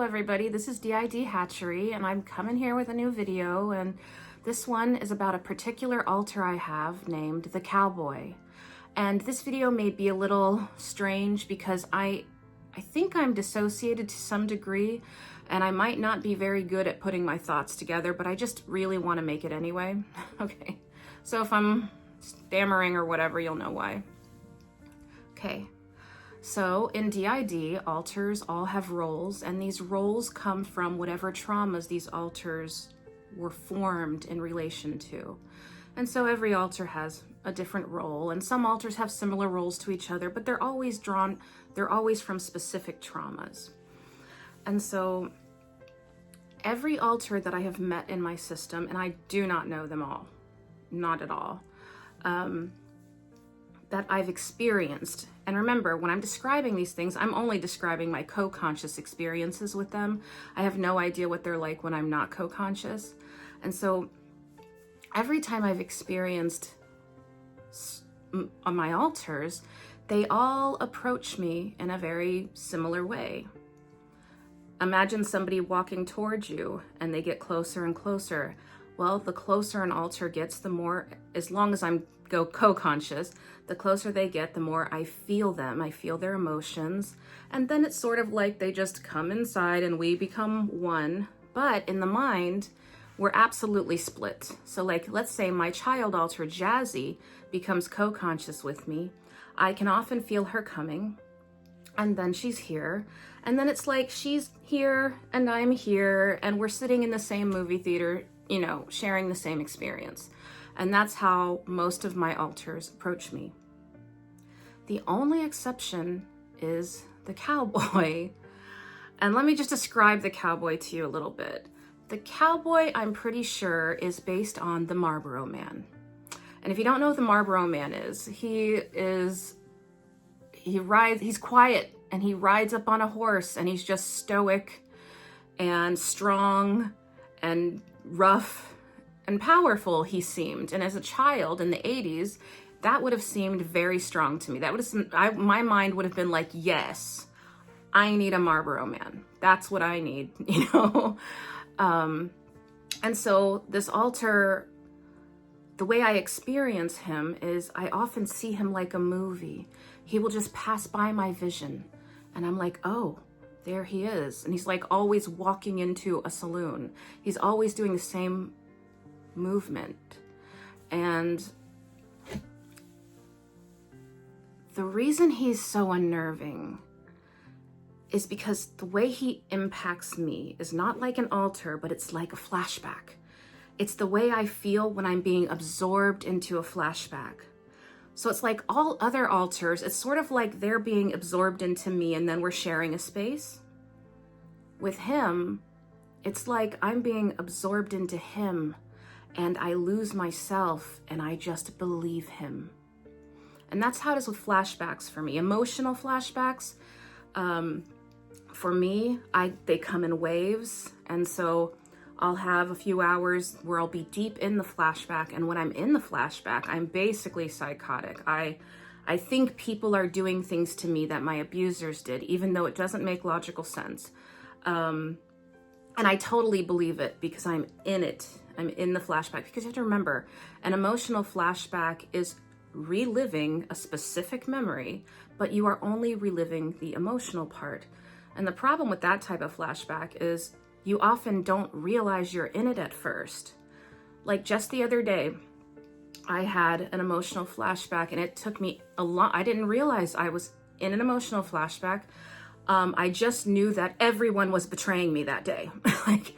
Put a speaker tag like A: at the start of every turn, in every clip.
A: Everybody, this is DID Hatchery and I'm coming here with a new video, and this one is about a particular altar I have named the Cowboy. And this video may be a little strange because I think I'm dissociated to some degree, and I might not be very good at putting my thoughts together, but I just really want to make it anyway. Okay, so if I'm stammering or whatever, you'll know why. Okay. So in DID, altars all have roles, and these roles come from whatever traumas these altars were formed in relation to. And so every altar has a different role, and some altars have similar roles to each other, but they're always from specific traumas. And so every altar that I have met in my system, and I do not know them all, not at all, that I've experienced. And remember, when I'm describing these things, I'm only describing my co-conscious experiences with them. I have no idea what they're like when I'm not co-conscious. And so every time I've experienced on my altars, they all approach me in a very similar way. Imagine somebody walking towards you and they get closer and closer. Well, the closer an altar gets, the more, as long as I'm co-conscious, the closer they get, the more I feel them. I feel their emotions. And then it's sort of like they just come inside and we become one. But in the mind, we're absolutely split. So like, let's say my child altar, Jazzy, becomes co-conscious with me. I can often feel her coming, and then she's here. And then it's like she's here and I'm here, and we're sitting in the same movie theater, you know, sharing the same experience. And that's how most of my altars approach me. The only exception is the Cowboy. And let me just describe the Cowboy to you a little bit. The Cowboy, I'm pretty sure, is based on the Marlboro Man. And if you don't know what the Marlboro Man is, he's quiet, and he rides up on a horse, and he's just stoic and strong and rough and powerful, he seemed. And as a child in the 80s, that would have seemed very strong to me. That would have, my mind would have been like, yes, I need a Marlboro Man. That's what I need, you know? And so this altar, the way I experience him is I often see him like a movie. He will just pass by my vision, and I'm like, oh, there he is. And he's like always walking into a saloon. He's always doing the same movement. And the reason he's so unnerving is because the way he impacts me is not like an altar, but it's like a flashback. It's the way I feel when I'm being absorbed into a flashback. So it's like all other altars, it's sort of like they're being absorbed into me and then we're sharing a space. With him, it's like I'm being absorbed into him, and I lose myself and I just believe him. And that's how it is with flashbacks for me. Emotional flashbacks, for me, they come in waves. And so I'll have a few hours where I'll be deep in the flashback. And when I'm in the flashback, I'm basically psychotic. I think people are doing things to me that my abusers did, even though it doesn't make logical sense. And I totally believe it because I'm in it. I'm in the flashback, because you have to remember, an emotional flashback is reliving a specific memory, but you are only reliving the emotional part. And the problem with that type of flashback is you often don't realize you're in it at first. Like just the other day, I had an emotional flashback, and it took me a lot. I didn't realize I was in an emotional flashback. I just knew that everyone was betraying me that day. Like,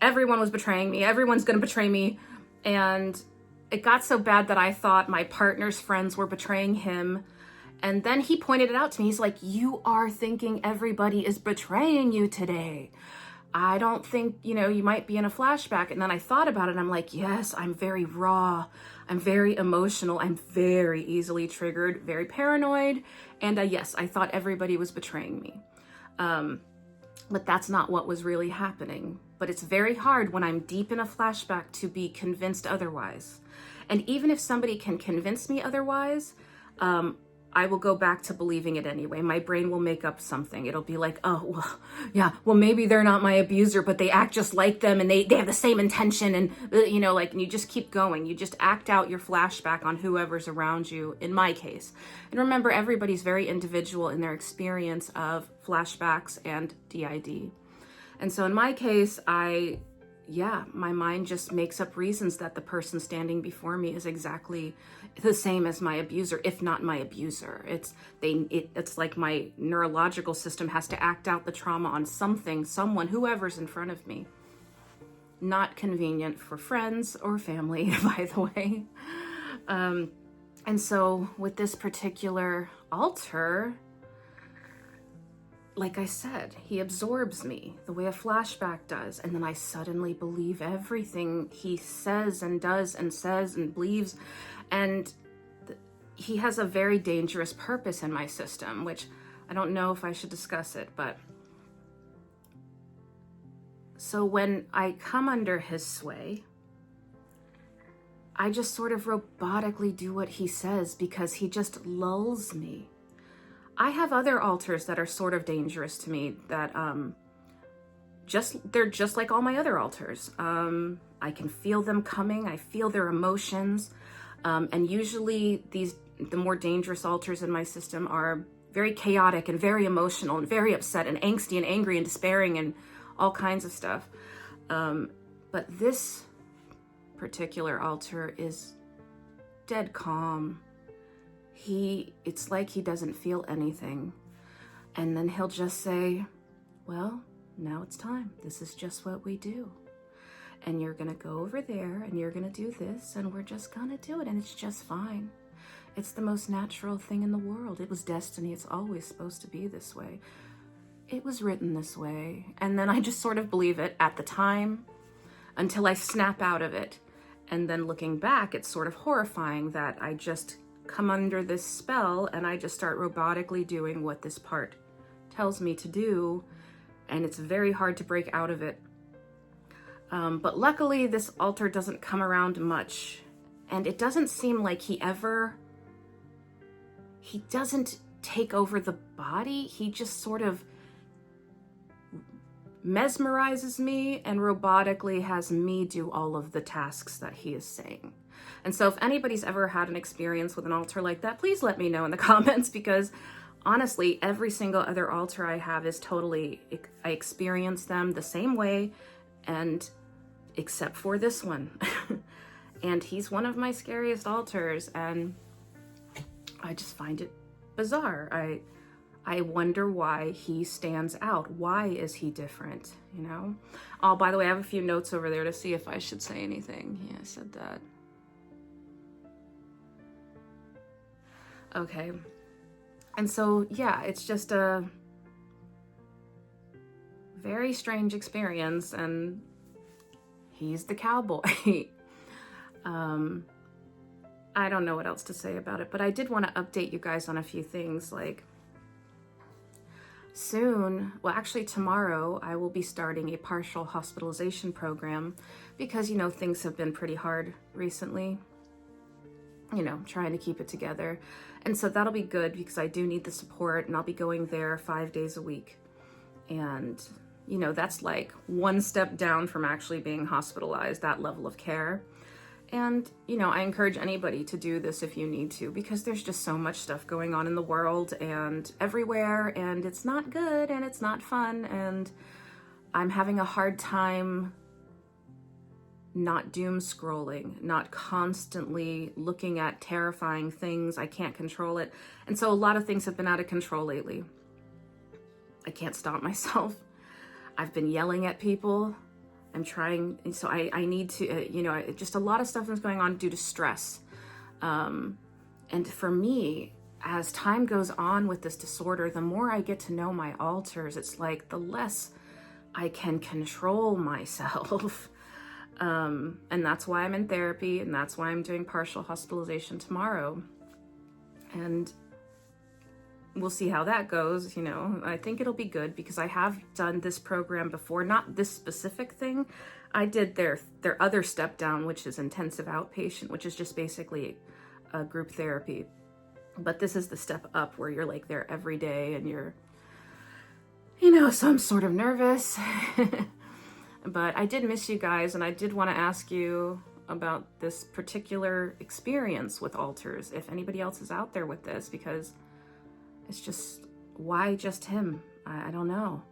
A: everyone was betraying me. Everyone's going to betray me. And it got so bad that I thought my partner's friends were betraying him. And then he pointed it out to me. He's like, you are thinking everybody is betraying you today. I don't think, you might be in a flashback. And then I thought about it, and I'm like, yes, I'm very raw. I'm very emotional. I'm very easily triggered, very paranoid. And yes, I thought everybody was betraying me. But that's not what was really happening. But it's very hard when I'm deep in a flashback to be convinced otherwise. And even if somebody can convince me otherwise, I will go back to believing it anyway. My brain will make up something. It'll be like, oh, well, yeah, well, maybe they're not my abuser, but they act just like them and they have the same intention. And, you know, like, and you just keep going. You just act out your flashback on whoever's around you, in my case. And remember, everybody's very individual in their experience of flashbacks and DID. And so in my case, my mind just makes up reasons that the person standing before me is exactly the same as my abuser, if not my abuser. It's like my neurological system has to act out the trauma on something, someone, whoever's in front of me. Not convenient for friends or family, by the way. And so with this particular alter, like I said, he absorbs me the way a flashback does. And then I suddenly believe everything he says and does and says and believes. And he has a very dangerous purpose in my system, which I don't know if I should discuss it, but so when I come under his sway, I just sort of robotically do what he says because he just lulls me. I have other alters that are sort of dangerous to me that they're just like all my other alters. I can feel them coming. I feel their emotions. And usually the more dangerous alters in my system are very chaotic and very emotional and very upset and angsty and angry and despairing and all kinds of stuff. But this particular alter is dead calm. It's like he doesn't feel anything. And then he'll just say, well, now it's time. This is just what we do. And you're going to go over there and you're going to do this and we're just going to do it. And it's just fine. It's the most natural thing in the world. It was destiny. It's always supposed to be this way. It was written this way. And then I just sort of believe it at the time until I snap out of it. And then looking back, it's sort of horrifying that I just come under this spell and I just start robotically doing what this part tells me to do. And it's very hard to break out of it. But luckily, this alter doesn't come around much. And it doesn't seem like he doesn't take over the body. He just sort of mesmerizes me and robotically has me do all of the tasks that he is saying. And so if anybody's ever had an experience with an alter like that, please let me know in the comments, because honestly, every single other alter I have is totally, I experience them the same way, and except for this one. And he's one of my scariest alters, and I just find it bizarre. I wonder why he stands out. Why is he different, you know? Oh, by the way, I have a few notes over there to see if I should say anything. Yeah, I said that. Okay. And so, yeah, it's just a very strange experience, and he's the cowboy. I don't know what else to say about it, but I did want to update you guys on a few things. Like, soon, well, actually tomorrow, I will be starting a partial hospitalization program because, you know, things have been pretty hard recently, you know, trying to keep it together. And so that'll be good because I do need the support, and I'll be going there 5 days a week. And, you know, that's like one step down from actually being hospitalized, that level of care. And, you know, I encourage anybody to do this if you need to, because there's just so much stuff going on in the world and everywhere, and it's not good and it's not fun. And I'm having a hard time not doom scrolling, not constantly looking at terrifying things. I can't control it. And so a lot of things have been out of control lately. I can't stop myself. I've been yelling at people. I'm trying, so I need to, you know, just a lot of stuff is going on due to stress. And for me, as time goes on with this disorder, the more I get to know my alters, it's like the less I can control myself. And that's why I'm in therapy, and that's why I'm doing partial hospitalization tomorrow. And we'll see how that goes. You know, I think it'll be good because I have done this program before, not this specific thing. I did their other step down, which is intensive outpatient, which is just basically a group therapy. But this is the step up where you're like there every day and you're, you know, so I'm sort of nervous. But I did miss you guys, and I did want to ask you about this particular experience with alters, if anybody else is out there with this, because it's just, why just him? I don't know.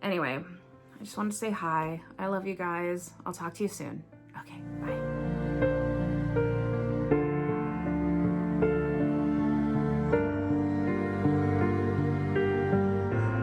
A: Anyway, I just wanted to say hi. I love you guys. I'll talk to you soon.